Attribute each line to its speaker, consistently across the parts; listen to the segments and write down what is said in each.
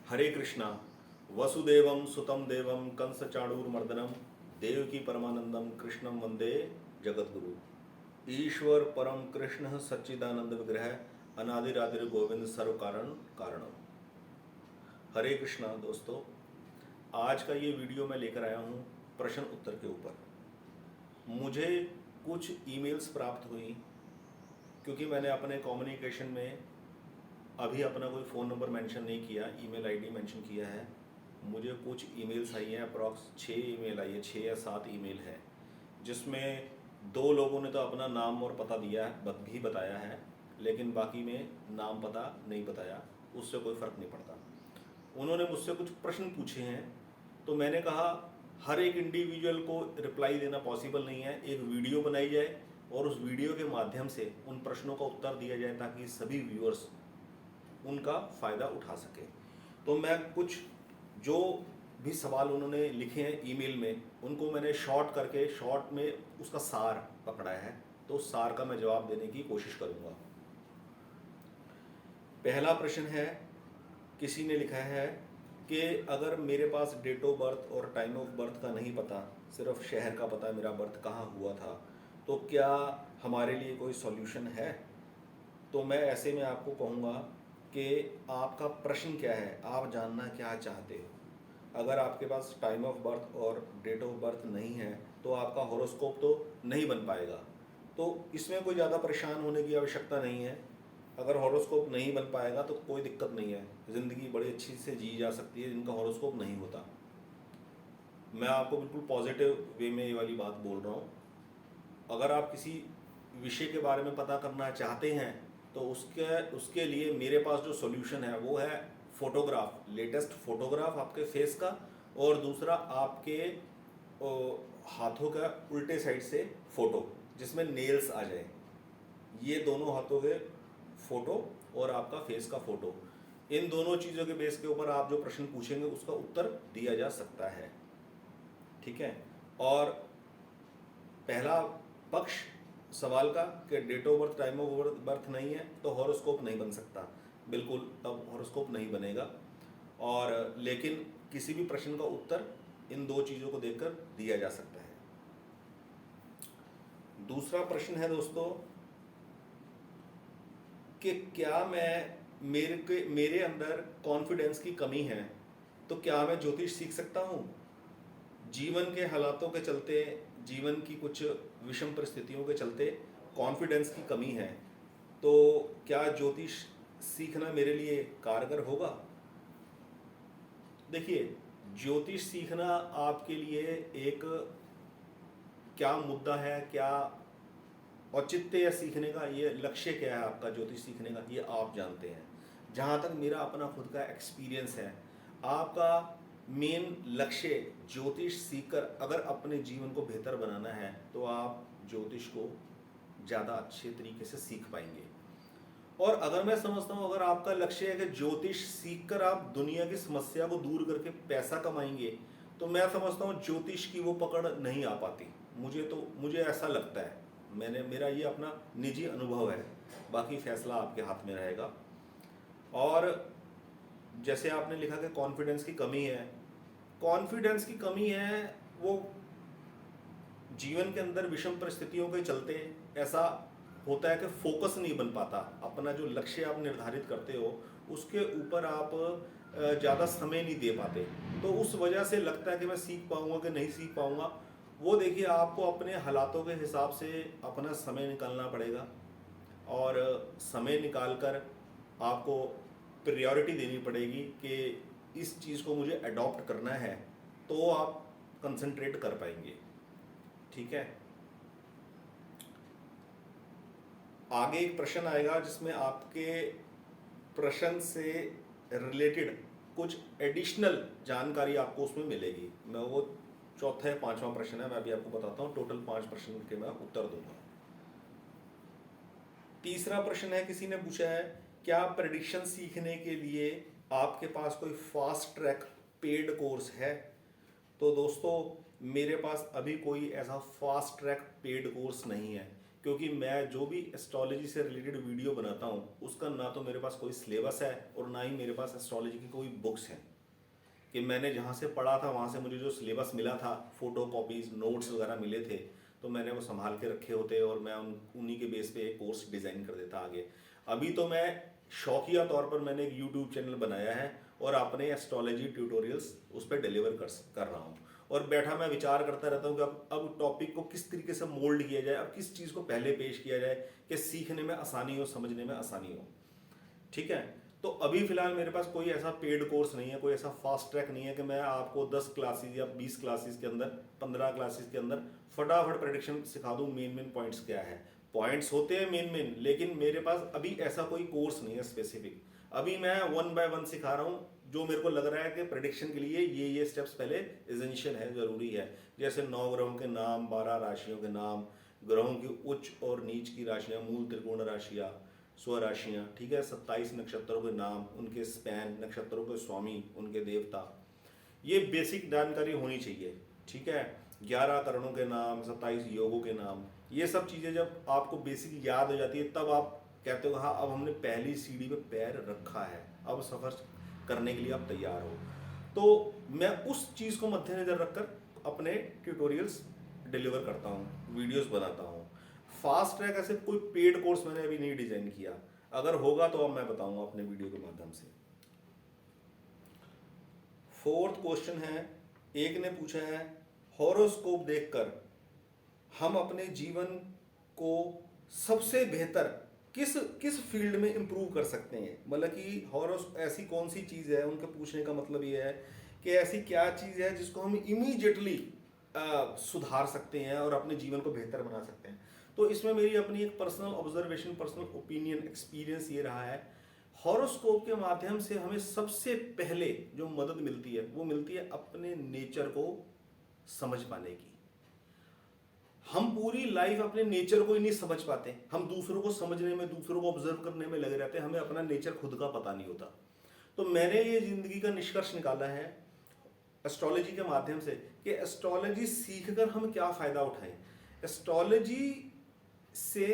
Speaker 1: हरे कृष्णा। वसुदेवम सुतम देवम कंस चाणूरमर्दनम देवकी परमानंदम कृष्णम वंदे जगद्गुरु। ईश्वर परम कृष्ण सच्चिदानंद विग्रह अनादिरादिर गोविंद सर्व कारण कारणम। हरे कृष्णा दोस्तों, आज का ये वीडियो मैं लेकर आया हूँ प्रश्न उत्तर के ऊपर। मुझे कुछ ईमेल्स प्राप्त हुई क्योंकि मैंने अपने कम्युनिकेशन में अभी अपना कोई फ़ोन नंबर मेंशन नहीं किया, ईमेल आईडी मेंशन किया है। मुझे कुछ ईमेल्स आई हैं, अप्रॉक्स 6 ईमेल आई है, 6 या 7 ईमेल है, जिसमें 2 लोगों ने तो अपना नाम और पता दिया है, भी बताया है, लेकिन बाकी में नाम पता नहीं बताया। उससे कोई फ़र्क नहीं पड़ता। उन्होंने मुझसे कुछ प्रश्न पूछे हैं, तो मैंने कहा हर एक इंडिविजुअल को रिप्लाई देना पॉसिबल नहीं है। एक वीडियो बनाई जाए और उस वीडियो के माध्यम से उन प्रश्नों का उत्तर दिया जाए ताकि सभी व्यूअर्स उनका फ़ायदा उठा सके। तो मैं कुछ जो भी सवाल उन्होंने लिखे हैं ईमेल में, उनको मैंने शॉर्ट करके शॉर्ट में उसका सार पकड़ा है, तो उस सार का मैं जवाब देने की कोशिश करूँगा। पहला प्रश्न है, किसी ने लिखा है कि अगर मेरे पास डेट ऑफ बर्थ और टाइम ऑफ बर्थ का नहीं पता, सिर्फ शहर का पता मेरा बर्थ कहाँ हुआ था, तो क्या हमारे लिए कोई सॉल्यूशन है? तो मैं ऐसे में आपको कहूँगा कि आपका प्रश्न क्या है, आप जानना क्या चाहते हो। अगर आपके पास टाइम ऑफ बर्थ और डेट ऑफ बर्थ नहीं है तो आपका हॉरोस्कोप तो नहीं बन पाएगा, तो इसमें कोई ज़्यादा परेशान होने की आवश्यकता नहीं है। अगर हॉरोस्कोप नहीं बन पाएगा तो कोई दिक्कत नहीं है, ज़िंदगी बड़ी अच्छी से जी जा सकती है जिनका हॉरोस्कोप नहीं होता। मैं आपको बिल्कुल पॉजिटिव वे में ये वाली बात बोल रहा हूँ। अगर आप किसी विषय के बारे में पता करना चाहते हैं तो उसके लिए मेरे पास जो सॉल्यूशन है वो है फोटोग्राफ, लेटेस्ट फोटोग्राफ आपके फेस का, और दूसरा आपके हाथों का उल्टे साइड से फोटो जिसमें नेल्स आ जाए। ये दोनों हाथों के फोटो और आपका फेस का फोटो, इन दोनों चीज़ों के बेस के ऊपर आप जो प्रश्न पूछेंगे उसका उत्तर दिया जा सकता है। ठीक है। और पहला पक्ष सवाल का कि date of birth time of birth नहीं है तो हॉरोस्कोप नहीं बन सकता, बिल्कुल तब हॉरोस्कोप नहीं बनेगा। और लेकिन किसी भी प्रश्न का उत्तर इन 2 चीज़ों को देखकर दिया जा सकता है। दूसरा प्रश्न है दोस्तों कि क्या मेरे अंदर कॉन्फिडेंस की कमी है, तो क्या मैं ज्योतिष सीख सकता हूँ? जीवन के हालातों के चलते, जीवन की कुछ विषम परिस्थितियों के चलते कॉन्फिडेंस की कमी है, तो क्या ज्योतिष सीखना मेरे लिए कारगर होगा? देखिए, ज्योतिष सीखना आपके लिए एक क्या मुद्दा है, क्या औचित्य है सीखने का, ये लक्ष्य क्या है आपका ज्योतिष सीखने का, ये आप जानते हैं। जहाँ तक मेरा अपना खुद का एक्सपीरियंस है, आपका मेन लक्ष्य ज्योतिष सीखकर अगर अपने जीवन को बेहतर बनाना है तो आप ज्योतिष को ज़्यादा अच्छे तरीके से सीख पाएंगे। और अगर मैं समझता हूँ अगर आपका लक्ष्य है कि ज्योतिष सीखकर आप दुनिया की समस्या को दूर करके पैसा कमाएंगे, तो मैं समझता हूँ ज्योतिष की वो पकड़ नहीं आ पाती। मुझे ऐसा लगता है, मेरा ये अपना निजी अनुभव है, बाकी फैसला आपके हाथ में रहेगा। और जैसे आपने लिखा कि कॉन्फिडेंस की कमी है, कॉन्फिडेंस की कमी है वो जीवन के अंदर विषम परिस्थितियों के चलते ऐसा होता है कि फोकस नहीं बन पाता। अपना जो लक्ष्य आप निर्धारित करते हो उसके ऊपर आप ज़्यादा समय नहीं दे पाते, तो उस वजह से लगता है कि मैं सीख पाऊँगा कि नहीं सीख पाऊँगा। वो देखिए, आपको अपने हालातों के हिसाब से अपना समय निकालना पड़ेगा, और समय निकाल कर आपको प्रायोरिटी देनी पड़ेगी कि इस चीज़ को मुझे अडॉप्ट करना है, तो आप कंसंट्रेट कर पाएंगे। ठीक है। आगे एक प्रश्न आएगा जिसमें आपके प्रश्न से रिलेटेड कुछ एडिशनल जानकारी आपको उसमें मिलेगी। मैं वो चौथा या 5वां प्रश्न है, मैं अभी आपको बताता हूँ। टोटल 5 प्रश्न के मैं उत्तर दूंगा। तीसरा प्रश्न है, किसी ने पूछा है क्या प्रेडिक्शन सीखने के लिए आपके पास कोई फास्ट ट्रैक पेड कोर्स है? तो दोस्तों, मेरे पास अभी कोई ऐसा फास्ट ट्रैक पेड कोर्स नहीं है, क्योंकि मैं जो भी एस्ट्रोलॉजी से रिलेटेड वीडियो बनाता हूँ उसका ना तो मेरे पास कोई सिलेबस है और ना ही मेरे पास एस्ट्रोलॉजी की कोई बुक्स हैं कि मैंने जहाँ से पढ़ा था वहाँ से मुझे जो सिलेबस मिला था, फोटो कॉपीज नोट्स वगैरह मिले थे, तो मैंने वो संभाल के रखे होते और मैं उन्हीं के बेस पे एक कोर्स डिज़ाइन कर देता आगे। अभी तो मैं शौकिया तौर पर मैंने एक यूट्यूब चैनल बनाया है और अपने एस्ट्रोलॉजी ट्यूटोरियल्स उस पर डिलीवर कर रहा हूँ। और बैठा मैं विचार करता रहता हूँ कि अब टॉपिक को किस तरीके से मोल्ड किया जाए, अब किस चीज़ को पहले पेश किया जाए कि सीखने में आसानी हो, समझने में आसानी हो। ठीक है। तो अभी फिलहाल मेरे पास कोई ऐसा पेड कोर्स नहीं है, कोई ऐसा फास्ट ट्रैक नहीं है कि मैं आपको 10 क्लासेस या 20 क्लासेस के अंदर, 15 क्लासेस के अंदर फटाफट प्रेडिक्शन सिखा दूं। मेन मेन पॉइंट्स क्या है, पॉइंट्स होते हैं मेन मेन, लेकिन मेरे पास अभी ऐसा कोई कोर्स नहीं है स्पेसिफिक। अभी मैं वन बाय वन सिखा रहा हूँ जो मेरे को लग रहा है कि प्रेडिक्शन के लिए ये स्टेप्स पहले एसेंशियल है, ज़रूरी है। जैसे 9 ग्रहों के नाम, 12 राशियों के नाम, ग्रहों की उच्च और नीच की राशियाँ, मूल त्रिकोण राशियाँ, स्वराशियाँ, ठीक है, 27 नक्षत्रों के नाम, उनके स्पैन, नक्षत्रों के स्वामी, उनके देवता, ये बेसिक जानकारी होनी चाहिए। ठीक है। 11 करणों के नाम, 27 योगों के नाम, ये सब चीज़ें जब आपको बेसिक याद हो जाती है तब आप कहते हो हाँ अब हमने पहली सीढ़ी पे पैर रखा है, अब सफ़र करने के लिए आप तैयार हो। तो मैं उस चीज़ को मद्देनजर रखकर अपने ट्यूटोरियल्स डिलीवर करता हूँ, वीडियोस बनाता हूँ। फास्ट ट्रैक ऐसे कोई पेड कोर्स मैंने अभी नहीं डिजाइन किया, अगर होगा तो अब मैं बताऊंगा अपने वीडियो के माध्यम से। फोर्थ क्वेश्चन है, एक ने पूछा है हॉरोस्कोप देखकर हम अपने जीवन को सबसे बेहतर किस किस फील्ड में इंप्रूव कर सकते हैं। मतलब कि हॉरोस ऐसी कौन सी चीज़ है, उनके पूछने का मतलब ये है कि ऐसी क्या चीज़ है जिसको हम इमीडिएटली सुधार सकते हैं और अपने जीवन को बेहतर बना सकते हैं। तो इसमें मेरी अपनी एक personal observation, personal opinion, experience ये रहा है, हॉरोस्कोप के माध्यम से हमें सबसे पहले जो मदद मिलती है वो मिलती है अपने नेचर को समझ पाने की। हम पूरी लाइफ अपने नेचर को ही नहीं समझ पाते, हम दूसरों को समझने में, दूसरों को ऑब्जर्व करने में लगे रहते हैं, हमें अपना नेचर खुद का पता नहीं होता। तो मैंने ये जिंदगी का निष्कर्ष निकाला है एस्ट्रोलॉजी के माध्यम से कि एस्ट्रोलॉजी सीखकर हम क्या फ़ायदा उठाएं। एस्ट्रोलॉजी से,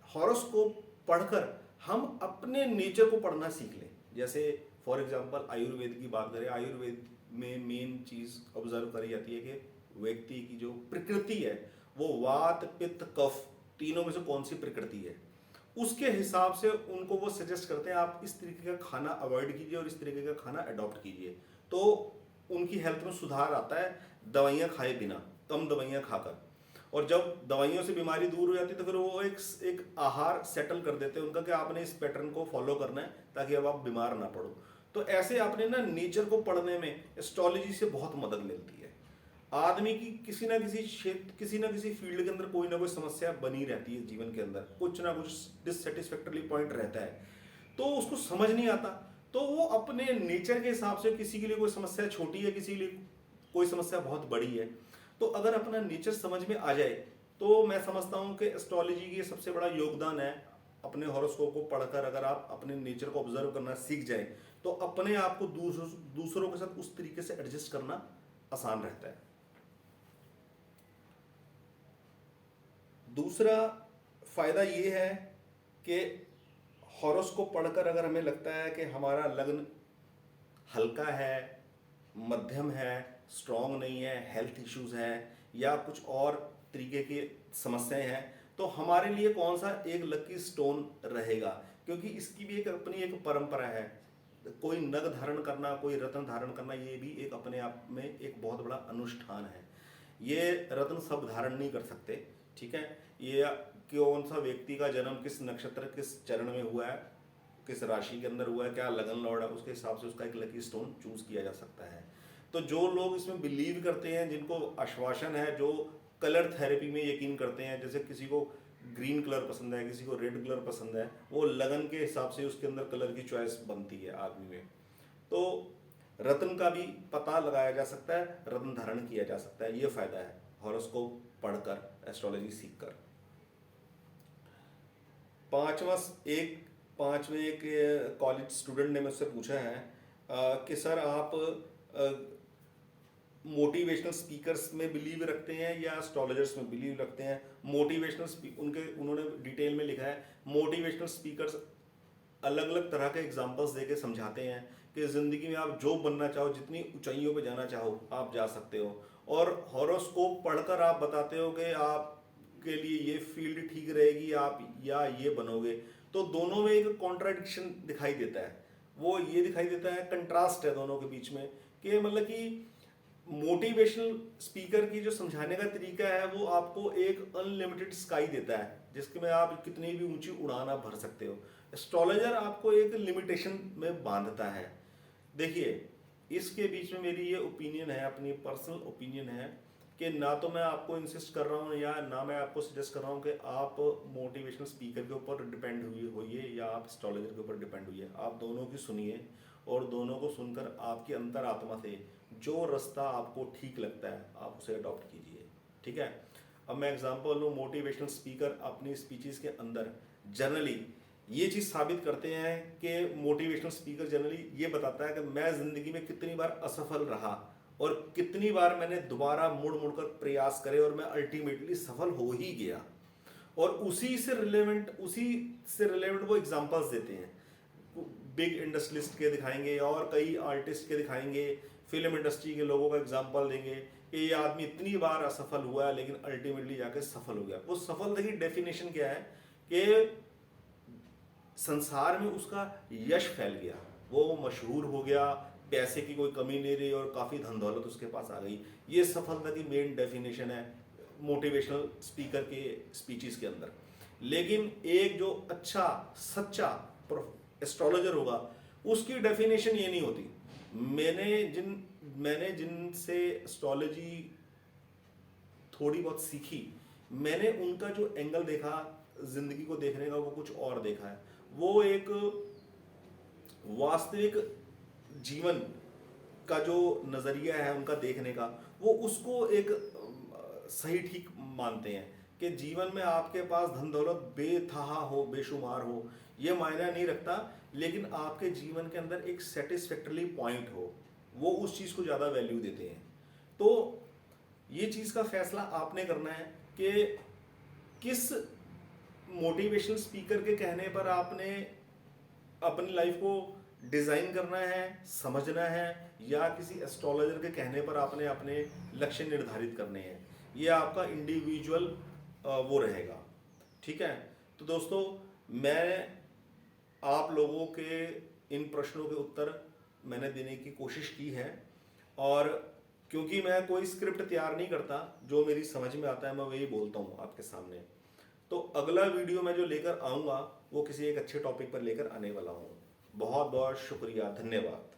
Speaker 1: हॉरोस्कोप पढ़कर हम अपने नेचर को पढ़ना सीख लें। जैसे फॉर एग्जांपल आयुर्वेद की बात करें, आयुर्वेद में मेन चीज़ ऑब्जर्व करी जाती है कि व्यक्ति की जो प्रकृति है वो वात, पित्त, कफ, तीनों में से कौन सी प्रकृति है, उसके हिसाब से उनको वो सजेस्ट करते हैं आप इस तरीके का खाना अवॉइड कीजिए और इस तरीके का खाना अडॉप्ट कीजिए। तो उनकी हेल्थ में सुधार आता है दवाइयाँ खाए बिना, कम दवाइयाँ खाकर। और जब दवाइयों से बीमारी दूर हो जाती है तो फिर वो एक आहार सेटल कर देते हैं उनका कि आपने इस पैटर्न को फॉलो करना है ताकि अब आप बीमार ना पड़ो। तो ऐसे आपने ना नेचर को पढ़ने में एस्ट्रोलॉजी से बहुत मदद मिलती है। आदमी की किसी ना किसी क्षेत्र, किसी ना किसी फील्ड के अंदर कोई ना कोई समस्या बनी रहती है जीवन के अंदर, कुछ ना कुछ डिससेटिस्फैक्टरी पॉइंट रहता है, तो उसको समझ नहीं आता। तो वो अपने नेचर के हिसाब से, किसी के लिए कोई समस्या छोटी है, किसी के लिए कोई समस्या बहुत बड़ी है, तो अगर अपना नेचर समझ में आ जाए तो मैं समझता हूँ कि एस्ट्रोलॉजी की सबसे बड़ा योगदान है। अपने हॉरोस्कोप को पढ़कर अगर आप अपने नेचर को ऑब्जर्व करना सीख जाएं तो अपने आप को दूसरों के साथ उस तरीके से एडजस्ट करना आसान रहता है। दूसरा फायदा ये है कि हॉरोस्कोप पढ़कर अगर हमें लगता है कि हमारा लग्न हल्का है, मध्यम है, स्ट्रॉन्ग नहीं है, हेल्थ इश्यूज हैं या कुछ और तरीके की समस्याएं हैं, तो हमारे लिए कौन सा एक लकी स्टोन रहेगा, क्योंकि इसकी भी एक अपनी एक परंपरा है। कोई नग धारण करना, कोई रत्न धारण करना, ये भी एक अपने आप में एक बहुत बड़ा अनुष्ठान है। ये रत्न सब धारण नहीं कर सकते, ठीक है। ये कौन सा व्यक्ति का जन्म किस नक्षत्र, किस चरण में हुआ है, किस राशि के अंदर हुआ है, क्या लगन लॉर्ड है, उसके हिसाब से उसका एक लकी स्टोन चूज किया जा सकता है। तो जो लोग इसमें बिलीव करते हैं, जिनको आश्वासन है, जो कलर थेरेपी में यकीन करते हैं, जैसे किसी को ग्रीन कलर पसंद है, किसी को रेड कलर पसंद है, वो लगन के हिसाब से उसके अंदर कलर की चॉइस बनती है आदमी में। तो रत्न का भी पता लगाया जा सकता है, रत्न धारण किया जा सकता है। ये फायदा है हॉरोस्कोप पढ़कर, एस्ट्रोलॉजी सीखकर। पांचवें एक कॉलेज स्टूडेंट ने मुझसे पूछा है कि सर आप मोटिवेशनल स्पीकर्स में बिलीव रखते हैं या एस्ट्रोलॉजर्स में बिलीव रखते हैं। उन्होंने डिटेल में लिखा है मोटिवेशनल स्पीकर्स अलग अलग तरह के एग्जांपल्स देके समझाते हैं कि ज़िंदगी में आप जो बनना चाहो, जितनी ऊंचाइयों पे जाना चाहो आप जा सकते हो। और हॉरोस्कोप पढ़कर आप बताते हो कि आपके लिए ये फील्ड ठीक रहेगी, आप या ये बनोगे। तो दोनों में एक कॉन्ट्राडिक्शन दिखाई देता है, वो ये दिखाई देता है, कंट्रास्ट है दोनों के बीच में कि मतलब कि मोटिवेशनल स्पीकर की जो समझाने का तरीका है वो आपको एक अनलिमिटेड स्काई देता है जिसके में आप कितनी भी ऊंची उड़ान आप भर सकते हो। एस्ट्रोलॉजर आपको एक लिमिटेशन में बांधता है। देखिए, इसके बीच में मेरी ये ओपिनियन है, अपनी पर्सनल ओपिनियन है कि ना तो मैं आपको इंसिस्ट कर रहा हूँ या ना मैं आपको सजेस्ट कर रहा हूँ कि आप मोटिवेशनल स्पीकर के ऊपर डिपेंड होइए या आप एस्ट्रोलॉजर के ऊपर डिपेंड होइए। आप दोनों की सुनिए और दोनों को सुनकर आपकी अंतरात्मा से जो रास्ता आपको ठीक लगता है आप उसे अडॉप्ट कीजिए। ठीक है। अब मैं एग्जांपल लूँ, मोटिवेशनल स्पीकर अपनी स्पीचेस के अंदर जनरली ये चीज़ साबित करते हैं कि मोटिवेशनल स्पीकर जनरली ये बताता है कि मैं ज़िंदगी में कितनी बार असफल रहा और कितनी बार मैंने दोबारा मुड़ मुड़ कर प्रयास करे और मैं अल्टीमेटली सफल हो ही गया। और उसी से रिलेवेंट वो एग्जांपल्स देते हैं। बिग इंडस्ट्रियलिस्ट के दिखाएंगे और कई आर्टिस्ट के दिखाएंगे, फिल्म इंडस्ट्री के लोगों का एग्जांपल देंगे कि ये आदमी इतनी बार असफल हुआ है लेकिन अल्टीमेटली जाके सफल हो गया। वो सफलता की डेफिनेशन क्या है कि संसार में उसका यश फैल गया, वो मशहूर हो गया, पैसे की कोई कमी नहीं रही और काफ़ी धन दौलत उसके पास आ गई। ये सफलता की मेन डेफिनेशन है मोटिवेशनल स्पीकर के स्पीचेस के अंदर। लेकिन एक जो अच्छा सच्चा एस्ट्रोलॉजर होगा उसकी डेफिनेशन ये नहीं होती। मैंने जिनसे एस्ट्रोलॉजी थोड़ी बहुत सीखी, मैंने उनका जो एंगल देखा जिंदगी को देखने का वो कुछ और देखा है। वो एक वास्तविक जीवन का जो नज़रिया है उनका देखने का, वो उसको एक सही ठीक मानते हैं कि जीवन में आपके पास धन दौलत बेतहा हो, बेशुमार हो, ये मायना नहीं रखता, लेकिन आपके जीवन के अंदर एक सेटिस्फैक्टरी पॉइंट हो, वो उस चीज़ को ज़्यादा वैल्यू देते हैं। तो ये चीज़ का फैसला आपने करना है कि किस मोटिवेशनल स्पीकर के कहने पर आपने अपनी लाइफ को डिज़ाइन करना है, समझना है, या किसी एस्ट्रोलॉजर के कहने पर आपने अपने लक्ष्य निर्धारित करने हैं। ये आपका इंडिविजुअल वो रहेगा। ठीक है। तो दोस्तों, मैं आप लोगों के इन प्रश्नों के उत्तर मैंने देने की कोशिश की है, और क्योंकि मैं कोई स्क्रिप्ट तैयार नहीं करता, जो मेरी समझ में आता है मैं वही बोलता हूँ आपके सामने। तो अगला वीडियो मैं जो लेकर आऊँगा वो किसी एक अच्छे टॉपिक पर लेकर आने वाला हूँ। बहुत बहुत शुक्रिया, धन्यवाद।